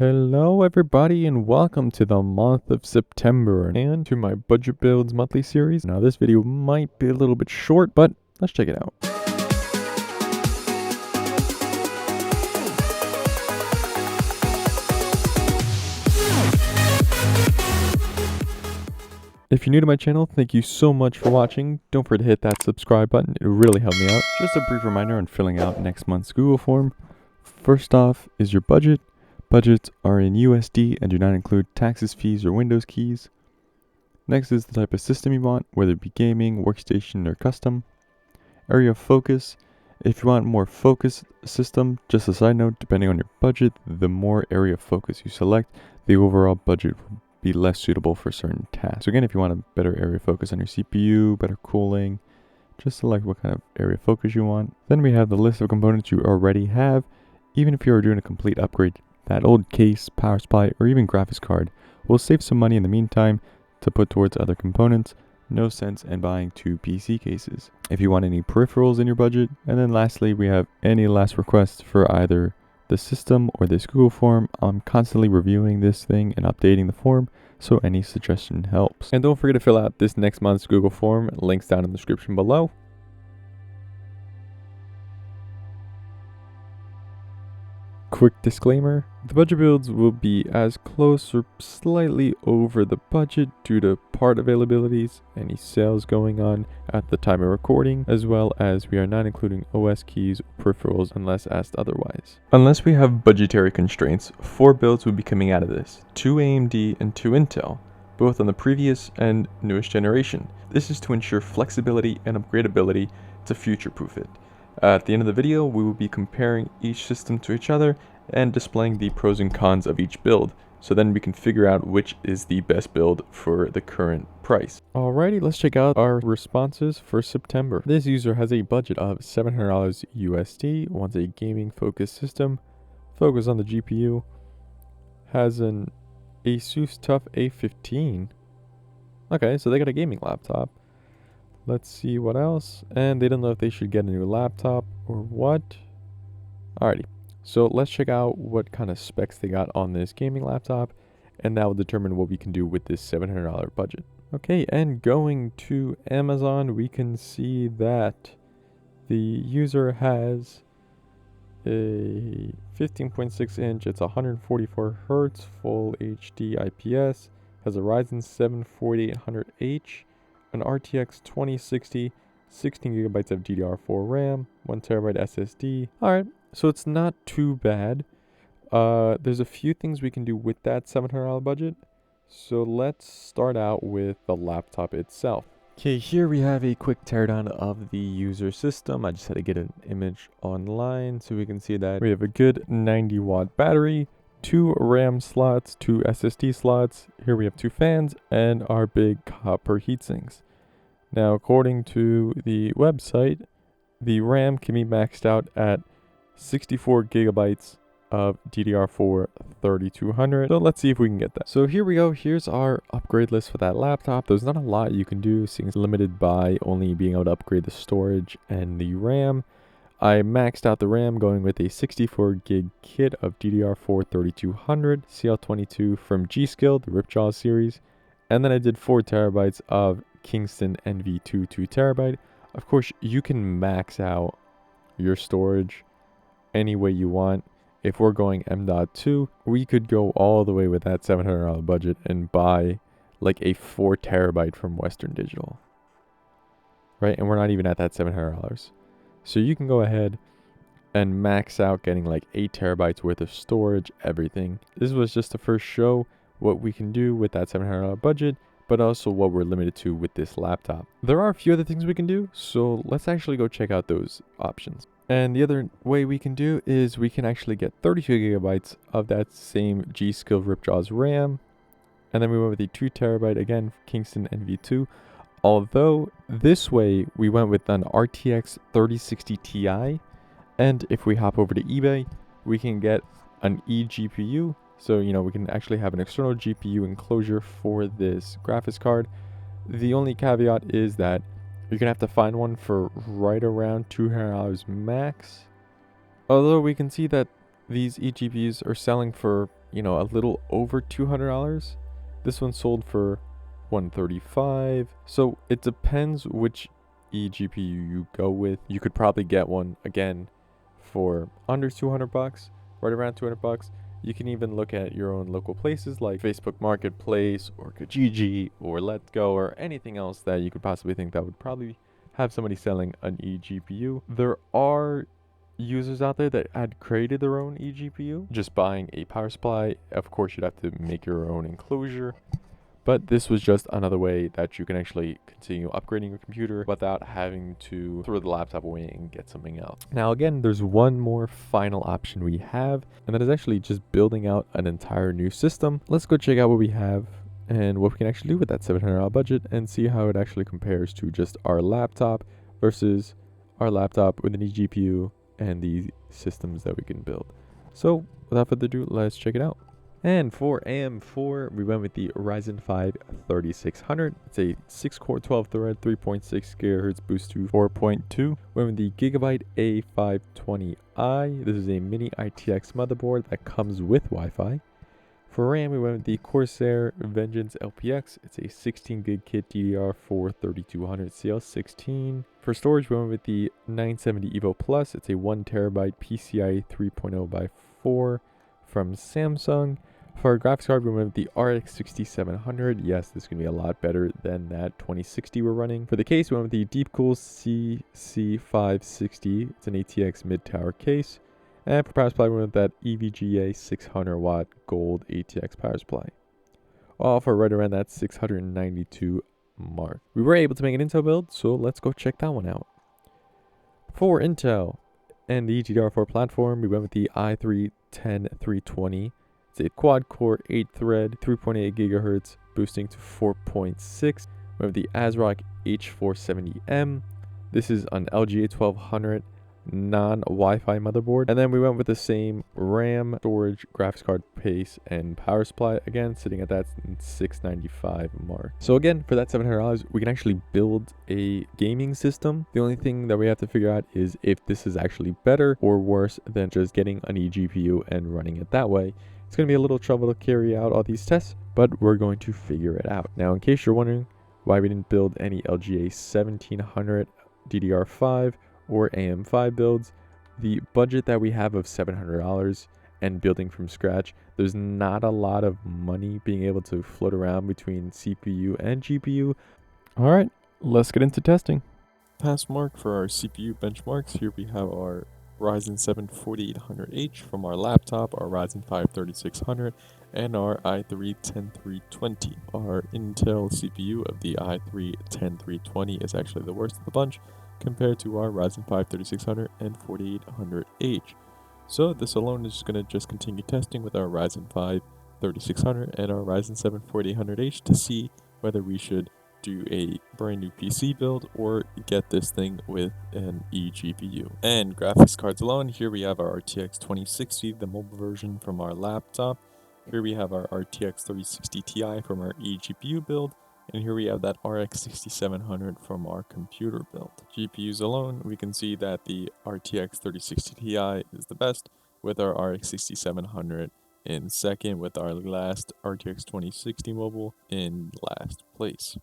Hello everybody and welcome to the month of September and to my budget builds monthly series. Now this video might be a little bit short, but let's check it out. If you're new to my channel, thank you so much for watching. Don't forget to hit that subscribe button, it really helped me out. Just a brief reminder on filling out next month's Google form. First off is your budget. Budgets are in USD and do not include taxes, fees, or Windows keys. Next is the type of system you want, whether it be gaming, workstation, or custom. Area of focus. If you want more focused system, just a side note, depending on your budget, the more area of focus you select, the overall budget will be less suitable for certain tasks. So again, if you want a better area of focus on your CPU, better cooling, just select what kind of area of focus you want. Then we have the list of components you already have. Even if you are doing a complete upgrade, that old case, power supply, or even graphics card will save some money in the meantime to put towards other components. No sense in buying two PC cases. If you want any peripherals in your budget. And then lastly, we have any last requests for either the system or this Google form. I'm constantly reviewing this thing and updating the form, so any suggestion helps. And don't forget to fill out this next month's Google form. Links down in the description below. Quick disclaimer, the budget builds will be as close or slightly over the budget due to part availabilities, any sales going on at the time of recording, as well as we are not including OS keys or peripherals unless asked otherwise. Unless we have budgetary constraints, 4 builds will be coming out of this, 2 AMD and 2 Intel, both on the previous and newest generation. This is to ensure flexibility and upgradability to future-proof it. At the end of the video, we will be comparing each system to each other and displaying the pros and cons of each build, so then we can figure out which is the best build for the current price. Alrighty, let's check out our responses for September. This user has a budget of $700 USD, wants a gaming focused system, focus on the GPU, has an Asus TUF A15. Okay, so they got a gaming laptop. Let's see what else. And they don't know if they should get a new laptop or what. Alrighty. So let's check out what kind of specs they got on this gaming laptop. And that will determine what we can do with this $700 budget. Okay, and going to Amazon, we can see that the user has a 15.6 inch. It's 144 Hertz, full HD IPS. Has a Ryzen 7 4800H. An RTX 2060, 16 gigabytes of DDR4 RAM, 1 terabyte SSD. Alright, so it's not too bad. There's a few things we can do with that $700 budget. So let's start out with the laptop itself. Okay, here we have a quick teardown of the user system. I just had to get an image online so we can see that we have a good 90 watt battery, 2 RAM slots, 2 SSD slots. Here we have 2 fans and our big copper heatsinks. Now, according to the website, the RAM can be maxed out at 64 gigabytes of DDR4 3200. So let's see if we can get that. So here we go. Here's our upgrade list for that laptop. There's not a lot you can do, seeing it's limited by only being able to upgrade the storage and the RAM. I maxed out the RAM going with a 64 gig kit of DDR4 3200 CL22 from G.Skill, the Ripjaw series. And then I did 4 terabytes of Kingston NV2 2 terabyte. Of course, you can max out your storage any way you want. If we're going M.2, we could go all the way with that $700 budget and buy like a 4 terabyte from Western Digital. Right? And we're not even at that $700. So you can go ahead and max out getting like 8 terabytes worth of storage, everything. This was just the first show what we can do with that $700 budget, but also what we're limited to with this laptop. There are a few other things we can do, so let's actually go check out those options. And the other way we can do is we can actually get 32 gigabytes of that same G.Skill Ripjaw's RAM. And then we went with the 2 terabyte, again, Kingston NV2. Although this way we went with an RTX 3060 Ti, and if we hop over to eBay, we can get an eGPU. So, you know, we can actually have an external GPU enclosure for this graphics card. The only caveat is that you're gonna have to find one for right around $200 max. Although we can see that these eGPUs are selling for a little over $200. This one sold for $135. So it depends which eGPU you go with. You could probably get one again for under $200, right around $200. You can even look at your own local places like Facebook Marketplace or Kijiji or Let's Go or anything else that you could possibly think that would probably have somebody selling an eGPU. There are users out there that had created their own eGPU, just buying a power supply. Of course, you'd have to make your own enclosure, but this was just another way that you can actually continue upgrading your computer without having to throw the laptop away and get something else. Now again, there's one more final option we have, and that is actually just building out an entire new system. Let's go check out what we have and what we can actually do with that $700 budget and see how it actually compares to just our laptop versus our laptop with an eGPU and the systems that we can build. So without further ado, let's check it out. And for AM4, we went with the Ryzen 5 3600. It's a 6-core 12-thread, 3.6 GHz boost to 4.2. Went with the Gigabyte A520i. This is a mini ITX motherboard that comes with Wi-Fi. For RAM, we went with the Corsair Vengeance LPX. It's a 16 gig kit DDR4 3200 CL16. For storage, we went with the 970 EVO Plus. It's a 1 terabyte PCIe 3.0 by 4 from Samsung. For our graphics card, we went with the RX 6700. Yes, this is going to be a lot better than that 2060 we're running. For the case, we went with the Deepcool CC560. It's an ATX mid-tower case. And for power supply, we went with that EVGA 600 watt gold ATX power supply. All for right around that 692 mark. We were able to make an Intel build, so let's go check that one out. For Intel and the DDR4 platform, we went with the i3-10320. It's a quad-core 8-thread, 3.8 GHz, boosting to 4.6. We have the ASRock H470M. This is an LGA 1200 non-Wi-Fi motherboard. And then we went with the same RAM, storage, graphics card pace, and power supply, again sitting at that 695 mark. So again, for that $700, we can actually build a gaming system. The only thing that we have to figure out is if this is actually better or worse than just getting an eGPU and running it that way. It's going to be a little trouble to carry out all these tests, but we're going to figure it out. Now, in case you're wondering why we didn't build any LGA 1700 DDR5 or AM5 builds, the budget that we have of $700 and building from scratch, there's not a lot of money being able to float around between CPU and GPU. All right, let's get into testing. Pass mark for our CPU benchmarks. Here we have our Ryzen 7 4800H from our laptop, our Ryzen 5 3600, and our i3 10320. Our Intel CPU of the i3 10320 is actually the worst of the bunch compared to our Ryzen 5 3600 and 4800H. So this alone is going to just continue testing with our Ryzen 5 3600 and our Ryzen 7 4800H to see whether we should do a brand new PC build or get this thing with an eGPU. And graphics cards alone, here we have our RTX 2060, the mobile version from our laptop. Here we have our RTX 3060 Ti from our eGPU build. And here we have that RX 6700 from our computer build. GPUs alone, we can see that the RTX 3060 Ti is the best, with our RX 6700 in second, with our last RTX 2060 mobile in last place.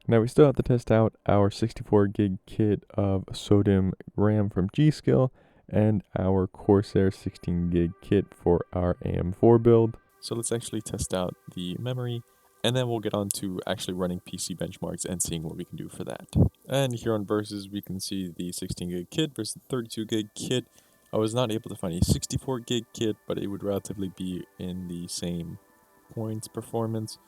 Now we still have to test out our 64 gig kit of SODIMM RAM from G.Skill and our Corsair 16 gig kit for our AM4 build. So let's actually test out the memory, and then we'll get on to actually running PC benchmarks and seeing what we can do for that. And here on Versus, we can see the 16 gig kit versus the 32 gig kit. I was not able to find a 64 gig kit, but it would relatively be in the same points performance.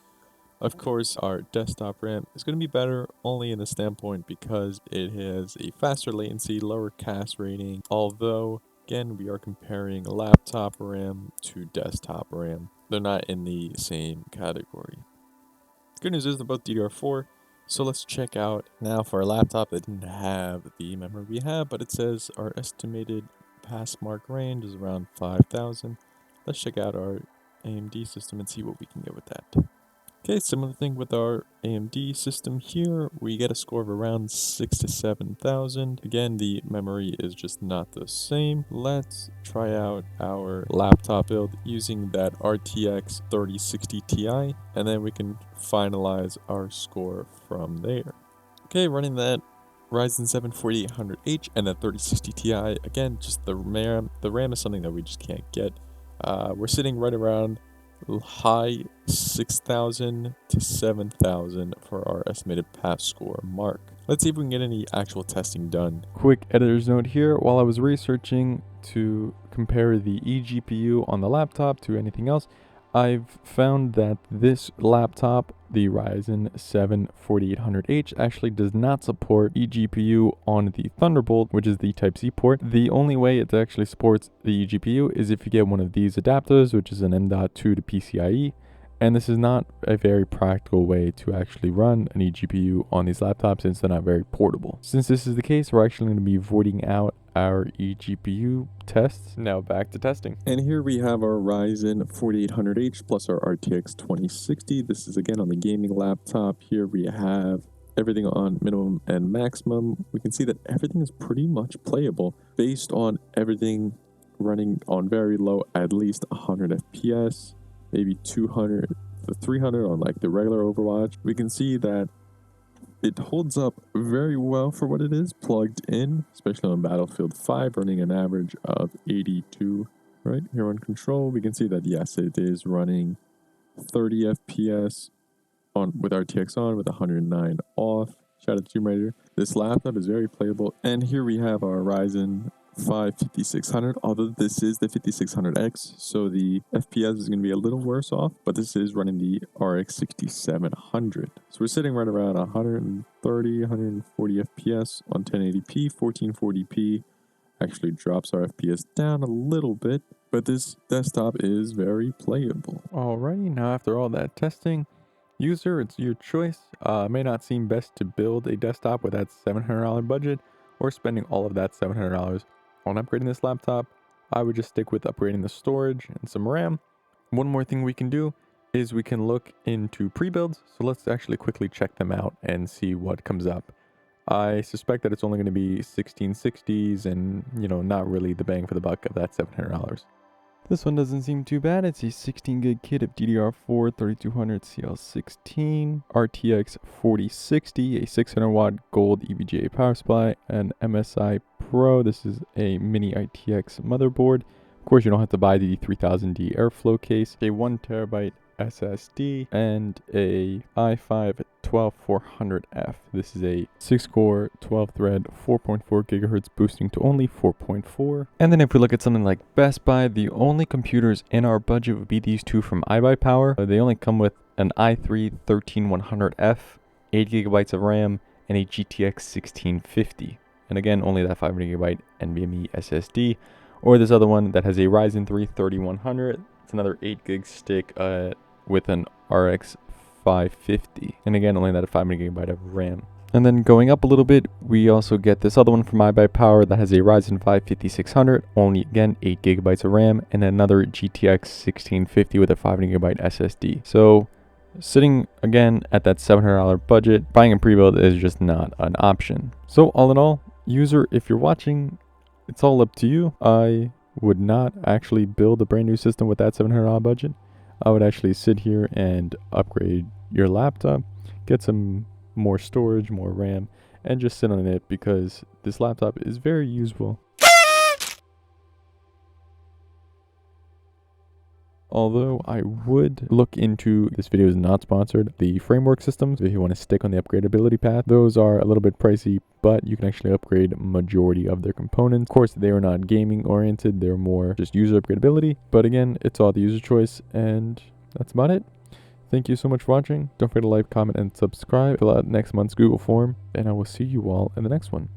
Of course, our desktop RAM is going to be better only in the standpoint because it has a faster latency, lower cache rating, although, again, we are comparing laptop RAM to desktop RAM. They're not in the same category. Good news is they're both DDR4, so let's check out. Now for our laptop, it didn't have the memory we have, but it says our estimated pass mark range is around 5,000. Let's check out our AMD system and see what we can get with that. Okay, similar thing with our AMD system here. We get a score of around 6,000 to 7,000. Again, the memory is just not the same. Let's try out our laptop build using that RTX 3060 Ti, and then we can finalize our score from there. Okay, running that Ryzen 7 4800H and that 3060 Ti. Again, just the RAM. The RAM is something that we just can't get. We're sitting right around high 6,000 to 7,000 for our estimated pass score mark. Let's see if we can get any actual testing done. Quick editor's note here. While I was researching to compare the eGPU on the laptop to anything else, I've found that this laptop, the Ryzen 7 4800H, actually does not support eGPU on the Thunderbolt, which is the Type-C port. The only way it actually supports the eGPU is if you get one of these adapters, which is an M.2 to PCIe, and this is not a very practical way to actually run an eGPU on these laptops since they're not very portable. Since this is the case, we're actually going to be voiding out our eGPU tests. Now back to testing. And here we have our Ryzen 4800H plus our RTX 2060. This is again on the gaming laptop. Here we have everything on minimum and maximum. We can see that everything is pretty much playable based on everything running on very low, at least 100 FPS. Maybe 200 to 300 on like the regular Overwatch. We can see that it holds up very well for what it is plugged in, especially on Battlefield 5, running an average of 82. Right here on control, we can see that yes, it is running 30 FPS on with RTX on with 109 off. Shout out to Tomb Raider. This laptop is very playable. And here we have our Ryzen 5 5600, although this is the 5600X, so the FPS is going to be a little worse off, but this is running the RX 6700. So we're sitting right around 130, 140 FPS on 1080p. 1440p actually drops our FPS down a little bit, but this desktop is very playable. Alrighty, now after all that testing, user, it's your choice. May not seem best to build a desktop with that $700 budget or spending all of that $700 on upgrading this laptop. I would just stick with upgrading the storage and some RAM. One more thing we can do is we can look into pre-builds. So let's actually quickly check them out and see what comes up. I suspect that it's only going to be 1660s and, not really the bang for the buck of that $700. This one doesn't seem too bad. It's a 16 gig kit of DDR4 3200 CL16, RTX 4060, a 600 watt gold EVGA power supply, an MSI Pro. This is a mini ITX motherboard. Of course, you don't have to buy the 3000D airflow case, a 1 terabyte SSD, and a i5 12400F. This is a 6-core, 12-thread, 4.4 gigahertz boosting to only 4.4. And then if we look at something like Best Buy, the only computers in our budget would be these two from iBuyPower. They only come with an i3 13100F, 8 gigabytes of RAM, and a GTX 1650. And again, only that 500 gigabyte NVMe SSD. Or this other one that has a Ryzen 3 3100. It's another 8 gig stick with an RX 550. And again, only that 500 gigabyte of RAM. And then going up a little bit, we also get this other one from iBuyPower that has a Ryzen 5 5600, only again 8 gigabytes of RAM, and another GTX 1650 with a 500 gigabyte SSD. So sitting again at that $700 budget, buying a pre-build is just not an option. So all in all, user, if you're watching, it's all up to you. I would not actually build a brand new system with that $700 budget. I would actually sit here and upgrade your laptop, get some more storage, more RAM, and just sit on it because this laptop is very usable. Although I would look into, this video is not sponsored, the framework systems. If you want to stick on the upgradability path, those are a little bit pricey, but you can actually upgrade majority of their components. Of course, they are not gaming oriented, they're more just user upgradability. But again, it's all the user choice, and that's about it. Thank you so much for watching. Don't forget to like, comment, and subscribe. Fill out next month's Google form, and I will see you all in the next one.